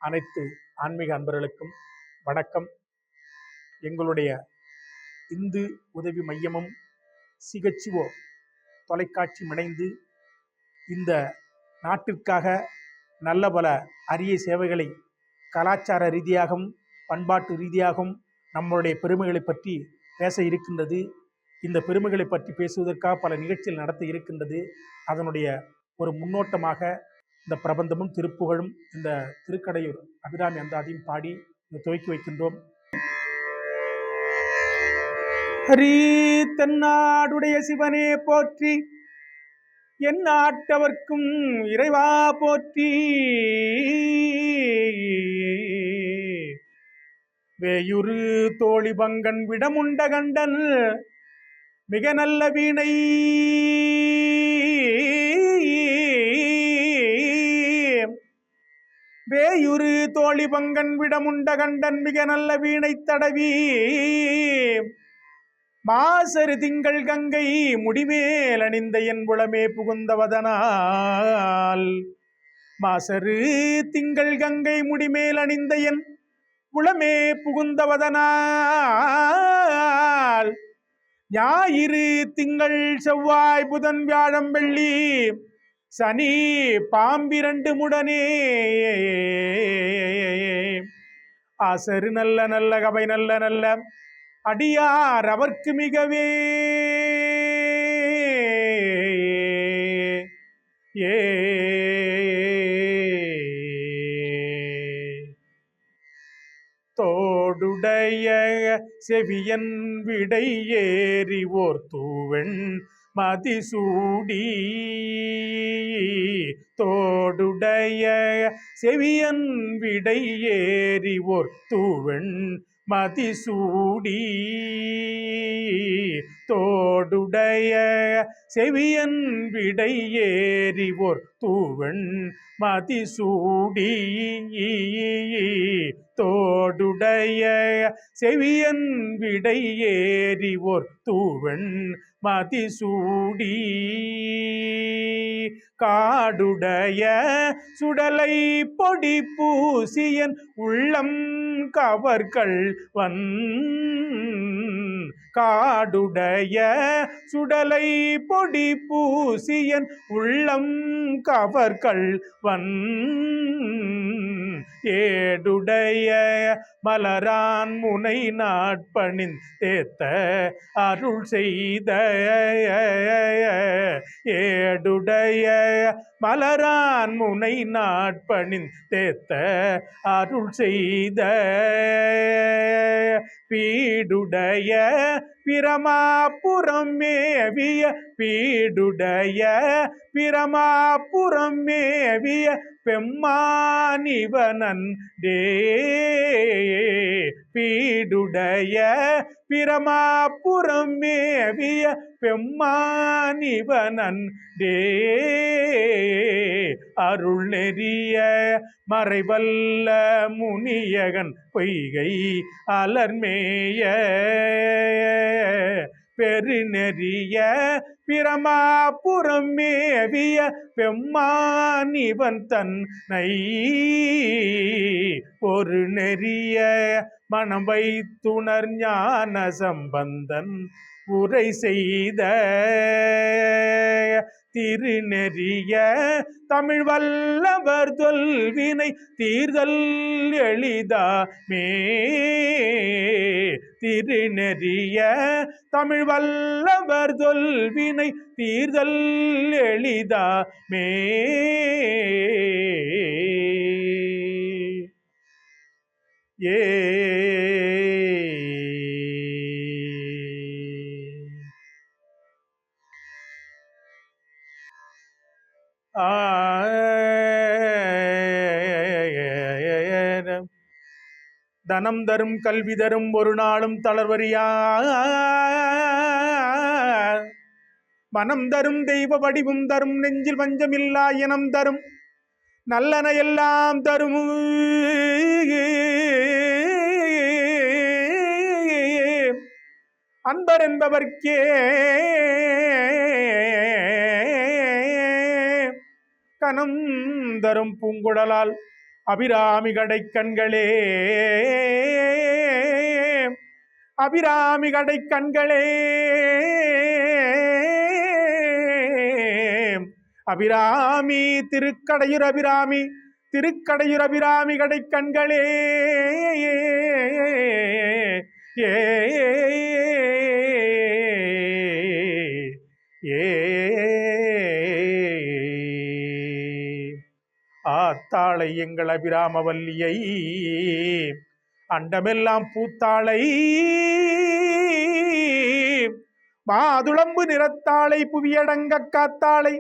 அனைத்து ஆன்மீக அன்பர்களுக்கும் வணக்கம். எங்களுடைய இந்து உதவி மையமும் சிகச்சிவோ தொலைக்காட்சி இணைந்து இந்த நாட்டிற்காக நல்ல பல அரிய சேவைகளை கலாச்சார ரீதியாகவும் பண்பாட்டு ரீதியாகவும் நம்மளுடைய பெருமைகளை பற்றி பேச இருக்கின்றது. இந்த பெருமைகளை பற்றி பேசுவதற்காக பல நிகழ்ச்சிகள் நடத்த இருக்கின்றது. அதனுடைய ஒரு முன்னோட்டமாக இந்த பிரபந்தமும் திருப்புகழும் இந்த திருக்கடையூர் அபிராமி அந்தாதியும் பாடி துவக்கி வைக்கின்றோம். ஹரி தென்னாடுடைய சிவனே போற்றி, என் நாட்டவர்க்கும் இறைவா போற்றி. வேயுரு தோழி பங்கன் விடமுண்ட கண்டன் மிக நல்ல வீணை வேயுரு தோழி பங்கன் விடமுண்ட கண்டன் மிக நல்ல வீணை தடவி மாசரு திங்கள் கங்கை முடிமேல் அணிந்த என் புலமே புகுந்தவதனால் மாசரு திங்கள் கங்கை முடிமேல் அணிந்த என் புலமே புகுந்தவதனால் ஞாயிறு திங்கள் செவ்வாய் புதன் வியாழம் வெள்ளி சனி பாம்பிரண்டு முடனே ஆசரு நல்ல நல்ல கபை நல்ல நல்ல அடியார் அவர்க்கு மிகவே தோடுடைய செவியன் விடை ஏறி ஓர் தூவெண் மதிசூடி தோடுடைய செவியன் விடை ஏறி ஓர் தூவெண் மதிசூடி தோடுடைய செவியன் விடை ஏறி ஓர் தூவெண் மதிசூடி தோடுடைய செவியன் விடை ஏறி ஓர் தூவெண் மதிசூடி காடுடைய சுடலை பொடி பூசியன் உள்ளம் கவர்கள் காடுடைய சுடலை பொடி பூசியன் உள்ளம் கவர்கள் ஏடுடைய மலரான் முனை நாட்பணின் தேத்த அருள் செய்த ஏடுடைய மலரான் முனை நாட்பணின் தேத்த அருள் செய்த பீடுடைய பிரமாபுரம் மேவிய பீடுடைய பிரமாபுரம் மேவிய பெம்மானிவனன் பீடுடைய பிரமாபுரம் மேவிய பெம்மானிவனன் அருள் நெறிய மறைவல்ல முனியகன் பொய்கை அலர்மேய பெருநெறிய பிரமாபுரம் மேவிய பெம்மானிவன் தன்னை ஒரு நெறிய மனம் வைத்துணர் ஞான சம்பந்தன் உரை செய்த திருநெறிய தமிழ் வல்லவர் தொல்வினை தீர்தல் எளிதாமே திருநெறிய தமிழ் வல்லவர் தொல்வினை தீர்தல் எளிதாமே ஏ தனம் தரும் கல்வி தரும் ஒரு நாளும் தளர்வரியா மனம் தரும் தெய்வ வடிவும் தரும் நெஞ்சில் வஞ்சமில்லா இனம் தரும் நல்லன எல்லாம் தரும் அன்பர் என்பவர்க்கே கனம் தரும் பூங்குழலால் அபிராமி கடை கண்களே, அபிராமி கடை கண்களே, அபிராமி திருக்கடையூர் அபிராமி, திருக்கடையூர் அபிராமி கடை கண்களே, ஏ ஏ ஆத்தாளை எங்கள் அபிராமவல்லியை, அண்டமெல்லாம் பூத்தாளை, மாதுளம்பு நிறத்தாளை, புவியடங்க காத்தாளை,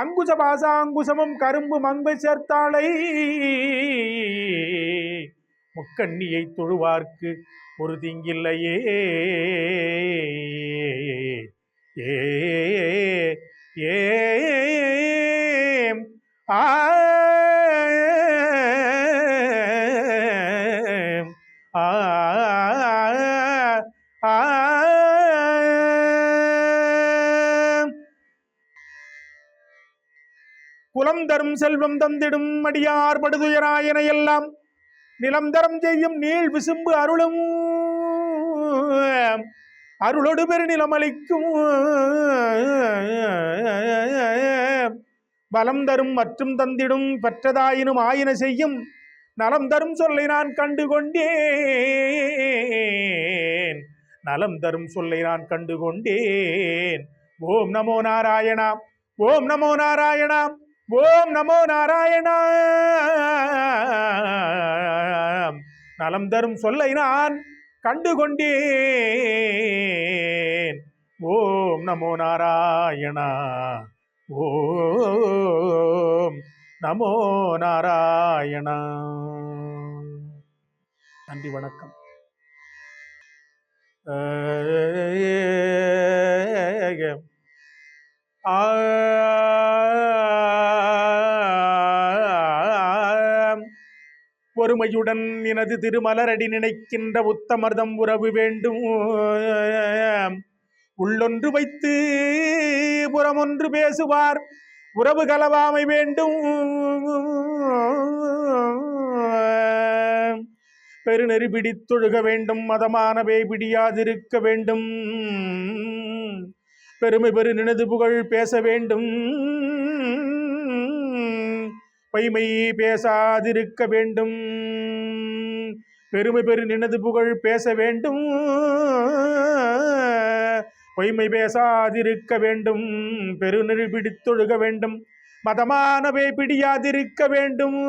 அங்குச பாசாங்குசமும் கரும்பு மங்கு சேர்த்தாளை, முக்கண்ணியை தொழுவார்க்கு ஒரு தீங்கில்லையே, ஏ ஏ ஆ குலம் தரும் செல்வம் தந்திடும் அடியார் படுதுயராயன எல்லாம் நிலம் தரம் செய்யும் நீள் விசும்பு அருளும் அருளொடு பெரு நிலமளிக்கும் பலம் தரும் மற்றும் தந்திடும் பெற்றதாயினும் ஆயின செய்யும் நலம் தரும் சொல்லை நான் கண்டு கொண்டேன், நலம் தரும் சொல்லை நான் கண்டு கொண்டேன். ஓம் நமோ நாராயணா, ஓம் நமோ நாராயணா, ஓம் நமோ நாராயணா. நலம் தரும் சொல்லை நான் கண்டு கொண்டேன். ஓம் நமோ நாராயணா, ஓம் நமோ நாராயணா. நன்றி, வணக்கம். ஒருமையுடன் எனது திருமலரடி நினைக்கின்ற உத்தமர்தம் உறவு வேண்டும். உள்ளொன்று வைத்து புறமொன்று பேசுவார் உறவு கலவாமை வேண்டும். பெருநெறி பிடித்தொழுக வேண்டும், மதமானவே பிடியாதிருக்க வேண்டும். பெருமை பெரு நினது புகழ் பேச வேண்டும், பொய்மை பேசாதிருக்க வேண்டும். பெருமை பெரு நினது புகழ் பேச வேண்டும், பொய்மை பேசாதிருக்க வேண்டும். பெருநெறி பிடித்தொழுக வேண்டும், மதமானவை பிடியாதிருக்க வேண்டும்.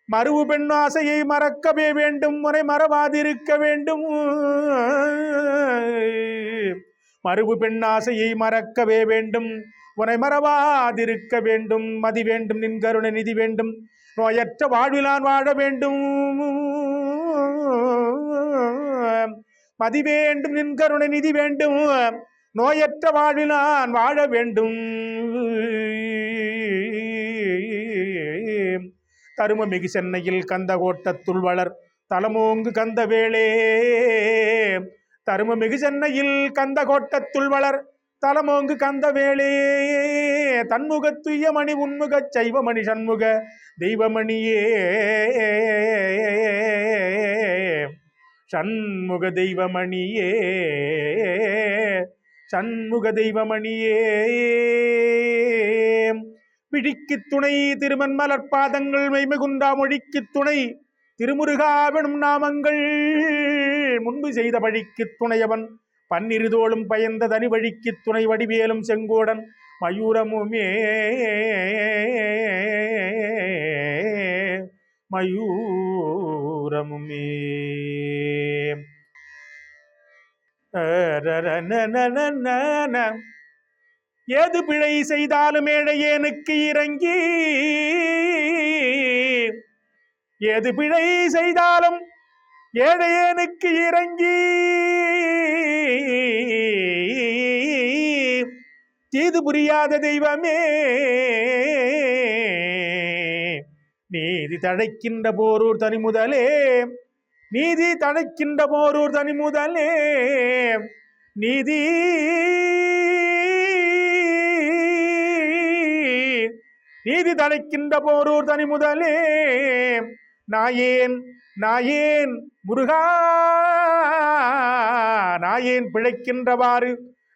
மறுவு பெண் ஆசையை மறக்கவே வேண்டும், முறை மறவாதிருக்க வேண்டும். மறுவு பெண் ஆசையை மறக்கவே வேண்டும், உனை மறவாதிருக்க வேண்டும். மதி வேண்டும், நின் கருணை நிதி வேண்டும், நோயற்ற வாழ்வில் நான் வாழ வேண்டும். மதி வேண்டும், நின் கருணை நிதி வேண்டும், நோயற்ற வாழ்வில் நான் வாழ வேண்டும். தருமமிகு சென்னையில் கந்த கோட்டத்துள் வளர் தலமோங்கு கந்த வேளே. தருமமிகு சென்னையில் கந்த கோட்டத்துள் வளர் தலமோங்கு கந்த வேளே. தன்முகத்துய மணி உன்முக சைவமணி சண்முக தெய்வமணியே. சண்முக தெய்வமணியே, சண்முக தெய்வமணியே. பிடிக்கு துணை திருமன் மலர்பாதங்கள் மெய்மிகுண்டா மொழிக்கு துணை திருமுருகாவெனும் நாமங்கள் முன்பு செய்த வழிக்கு துணையவன் பன்னிருதோளும் பயந்த தனி வழிக்கு துணை வடிவேலும் செங்கோடன் மயூரமுமே. மயூரமுமே. ஏது பிழை செய்தாலும் ஏழையேனுக்கு இறங்கி, ஏது பிழை செய்தாலும் ஏழையேனுக்கு இறங்கி, தீது புரியாத தெய்வமே. நீதி தழைக்கின்ற போரூர் தனி முதலே, நீதி தழைக்கின்ற போரூர் தனி முதலே. நீதி தடைக்கின்ற போரூர் தனி முதலே நாயேன் நாயேன் முருகா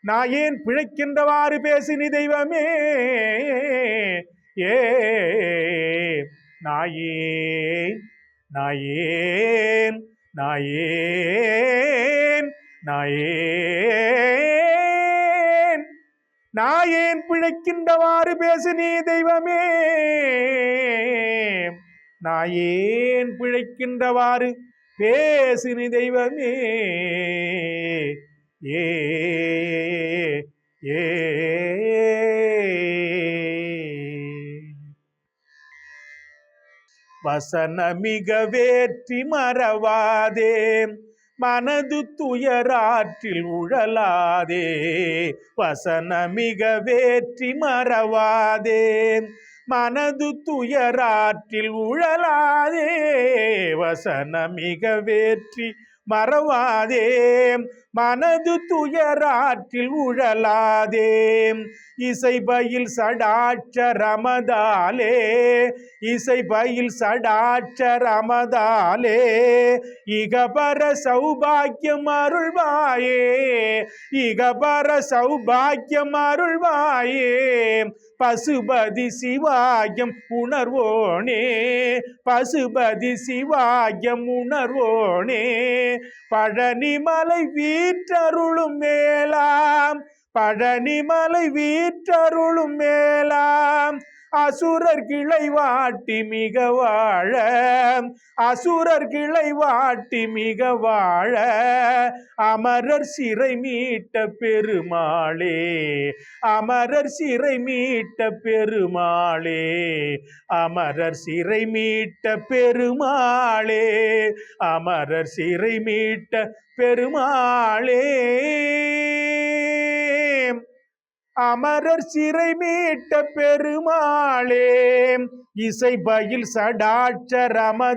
நாயேன் பிழைக்கின்றவாறு பேசினி தெய்வமே ஏ நாயேன் நாயேன் நாயேன் நாயேன் நாயேன் பிழைக்கின்றவாறு பேசினி தெய்வமே நாயேன் பிழைக்கின்றவாறு பேசினி தெய்வமே ஏ ஏ வசனமிக வேற்றி மறவாதே மனது துயராற்றில் உழலாதே வசனமிக வேற்றி மறவாதே மனது துயராற்றில் உழலாதே வசனமிக வேற்றி மறவாதே மனது துயராற்றில் உழலாதே இசைபயில் சடாட்சரமதாலே இசைபயில் சடாட்சரமதாலே இகபர சௌபாக்கியம் அருள்வாயே இகபர சௌபாக்கியம் அருள்வாயே பசுபதி சிவாயம் உணர்வோனே பசுபதி சிவாயம் உணர்வோனே பழனிமலை வீற்றருளும் மேலாம் பழனிமலை வீற்றருளும் மேலாம் அசுரர் கிளை வாட்டி மிக வாழ அசுரர் கிளை வாட்டி மிக வாழ அமரர் சிறை மீட்ட பெருமாளே அமரர் சிறை மீட்ட பெருமாளே அமரர் சிறை மீட்ட பெருமாளே அமரர் சிறை மீட்ட பெருமாளே அமரர் சிறை மீட்ட பெருமாளே இசைபயில் சடாட்சரமதாலே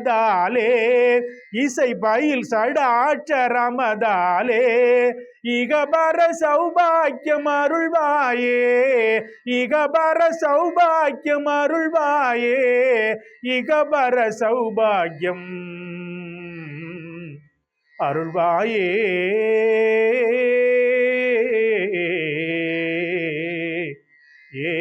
இசைபயில் சடாட்சரமதாலே இகபர சௌபாக்கியம் அருள்வாயே இகபர சௌபாக்கியம் அருள்வாயே இகபர சௌபாக்கியம் அருள்வாயே ஏ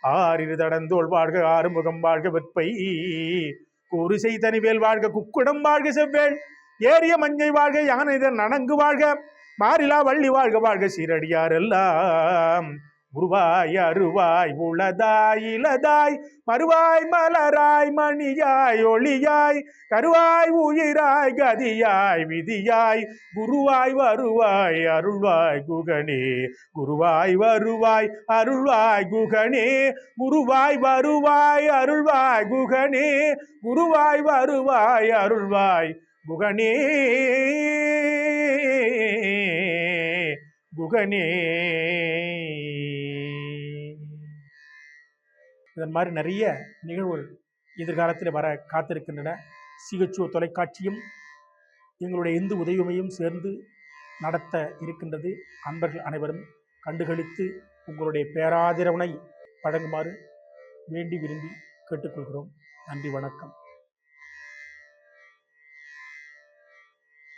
ஆறிரு தடந்தோள் வாழ்க ஆறுமுகம் வாழ்க வெற்பை கூறுசை தனிவேல் வாழ்க குக்குடம் வாழ்க செவ்வேள் ஏரிய மஞ்சை வாழ்க யானைதன் நனங்கு வாழ்க மாறிலா வள்ளி வாழ்க வாழ்க சீரடியாரெல்லாம் உருவாய் அருவாய் உளதாய் இளதாய் மறுவாய் மலராய் மணியாய் ஒளியாய் கருவாய் உயிராய் கதியாய் விதியாய் குருவாய் வருவாய் அருள்வாய் குகனே குருவாய் வருவாய் அருள்வாய் குகனே குருவாய் வருவாய் அருள்வாய் குகனே குருவாய் வருவாய் அருள்வாய் குகனே குகனே. இதன் மாதிரி நிறைய நிகழ்வுகள் எதிர்காலத்தில் வர காத்திருக்கின்றன. சிஹெச்ஓ தொலைக்காட்சியும் எங்களுடைய இந்து உதவிமையும் சேர்ந்து நடத்த இருக்கின்றது. அன்பர்கள் அனைவரும் கண்டுகளித்து உங்களுடைய பேராதரவனை வழங்குமாறு வேண்டி விரும்பி கேட்டுக்கொள்கிறோம். நன்றி, வணக்கம்.